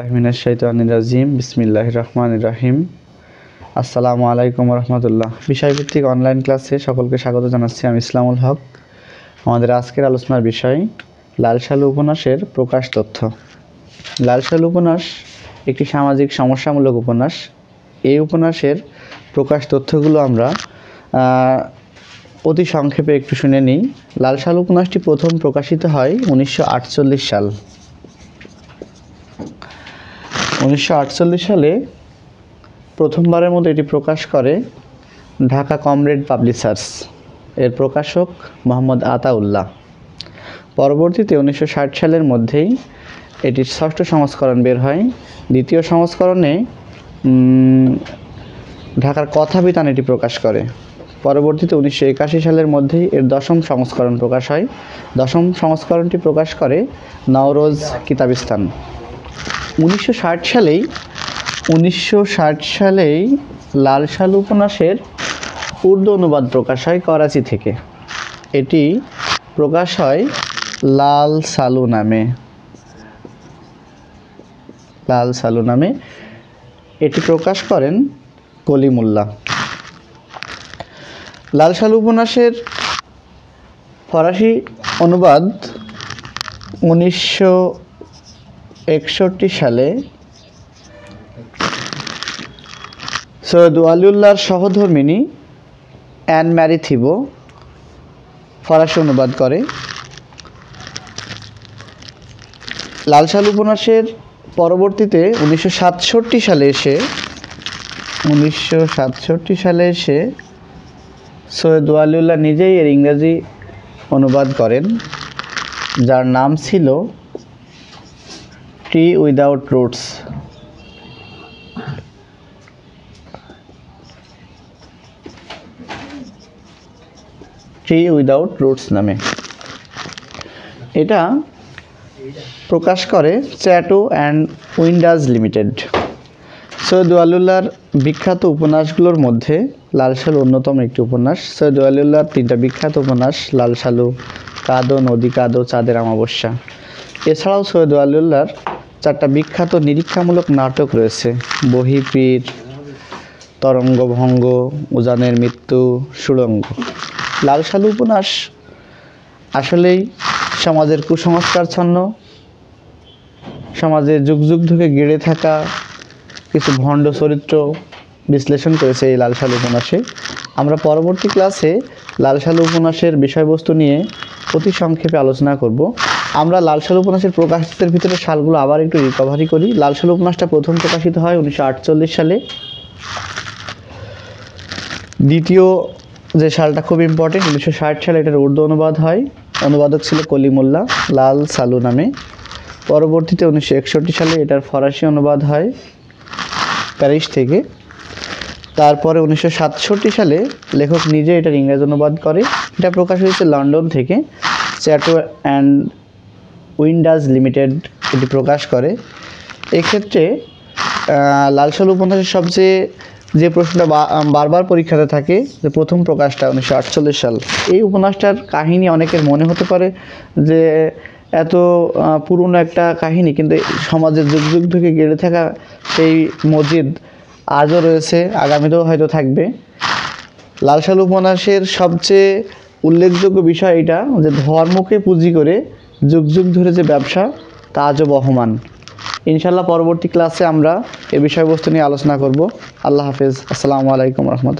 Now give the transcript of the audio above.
রাজিম বিসমিল্লাহির রহমানির রহিম। আসসালামু আলাইকুম রহমতুল্লাহ। বিষয়ভিত্তিক অনলাইন ক্লাসে সকলকে স্বাগত জানাচ্ছি। আমি ইসলামুল হক। আমাদের আজকের আলোচনার বিষয় লাল সালু উপন্যাসের প্রকাশ তথ্য। লাল সালু উপন্যাস একটি সামাজিক সমস্যামূলক উপন্যাস। এই উপন্যাসের প্রকাশ তথ্যগুলো আমরা অতি সংক্ষেপে একটু শুনে নিই। লাল সালু উপন্যাসটি প্রথম প্রকাশিত হয় 1948 সাল। 1948 সালে প্রথমবারের মতো এটি প্রকাশ করে ঢাকা কমরেড পাবলিশার্স। এর প্রকাশক মোহাম্মদ আতাউল্লাহ। পরবর্তীতে 1960 সালের মধ্যেই এটির ষষ্ঠ সংস্করণ বের হয়। দ্বিতীয় সংস্করণে ঢাকার কথাবিতান এটি প্রকাশ করে। পরবর্তীতে 1981 সালের মধ্যেই এর দশম সংস্করণ প্রকাশ হয়। দশম সংস্করণটি প্রকাশ করে নওরোজ কিতাবিস্তান। 1960 সালেই লাল সালু উপন্যাসের উর্দু অনুবাদ প্রকাশ হয় করাচি থেকে। এটি প্রকাশ হয় লাল সালু নামে। এটি প্রকাশ করেন কলিমুল্লাহ। লাল সালু উপন্যাসের ফরাসি অনুবাদ 1961 সালে সৈয়দ ওয়ালিউল্লাহর সহধর্মিণী অ্যান ম্যারি থিবো ফরাসি অনুবাদ করে। লাল সালু উপন্যাসের পরবর্তীতে 1967 সালে এসে সৈয়দ ওয়ালিউল্লাহ নিজেই এর ইংরেজি অনুবাদ করেন, যার নাম ছিল ট্রি উইদাউট রুটস নামে। এটা প্রকাশ করে চ্যাটো অ্যান্ড উইন্ডাজ লিমিটেড। সৈয়দ ওয়ালিউল্লাহর বিখ্যাত উপন্যাসগুলোর মধ্যে লাল সালু অন্যতম একটি উপন্যাস। সৈয়দ ওয়ালিউল্লাহর 3টা বিখ্যাত উপন্যাস লাল সালু, কাঁদো নদী কাঁদো, চাঁদের অমাবস্যা। এছাড়াও সৈয়দ ওয়ালিউল্লাহর 4টা বিখ্যাত নিরীক্ষামূলক নাটক রয়েছে: বহিঃপীর, তরঙ্গভঙ্গ, উজানের মৃত্যু, সুড়ঙ্গ। লাল সালু উপন্যাস আসলেই সমাজের কুসংস্কারচ্ছন্ন, সমাজে যুগ যুগ ধরে গেড়ে থাকা কিছু ভণ্ড চরিত্র বিশ্লেষণ করেছে এই লাল সালু উপন্যাসে। আমরা পরবর্তী ক্লাসে লাল সালু উপন্যাসের বিষয়বস্তু নিয়ে অতি সংক্ষেপে আলোচনা করব। আমরা লাল সালু উপন্যাসের প্রকাশিতের ভিতরে সালগুলো আবার একটু রিকভারি করি। লাল সালু উপন্যাসটা প্রথম প্রকাশিত হয় 1948 সালে। দ্বিতীয় যে সালটা খুব ইম্পর্টেন্ট, 1960 সালে এটার উর্দু অনুবাদ হয়। অনুবাদক ছিল কলিমুল্লাহ লাল সালু নামে। পরবর্তীতে 1961 সালে এটার ফরাসি অনুবাদ হয় প্যারিস থেকে। তারপরে 1967 সালে লেখক নিজে এটার ইংরেজি অনুবাদ করে। এটা প্রকাশ হয়েছে লন্ডন থেকে। চ্যাটো অ্যান্ড উইন্ডাজ লিমিটেড এটি প্রকাশ করে। এক্ষেত্রে লাল সালু উপন্যাসের সবচেয়ে যে প্রশ্নটা বারবার পরীক্ষাতে থাকে, যে প্রথম প্রকাশটা 1948 সাল, এই উপন্যাসটার কাহিনী অনেকের মনে হতে পারে যে এত পুরনো একটা কাহিনী, কিন্তু সমাজের যুগ যুগ থেকে গেড়ে থাকা সেই মজিদ আজও রয়েছে, আগামীতেও হয়তো থাকবে। লাল সালু উপন্যাসের সবচেয়ে উল্লেখযোগ্য বিষয় এটা যে ধর্মকে পুঁজি করে যুগ যুগ ধরে যে ব্যবসা, তা আজও বহমান। ইনশাল্লাহ পরবর্তী ক্লাসে আমরা এ বিষয়বস্তু নিয়ে আলোচনা করব। আল্লাহ হাফেজ। আসসালামু আলাইকুম রহমতুল্লাহ।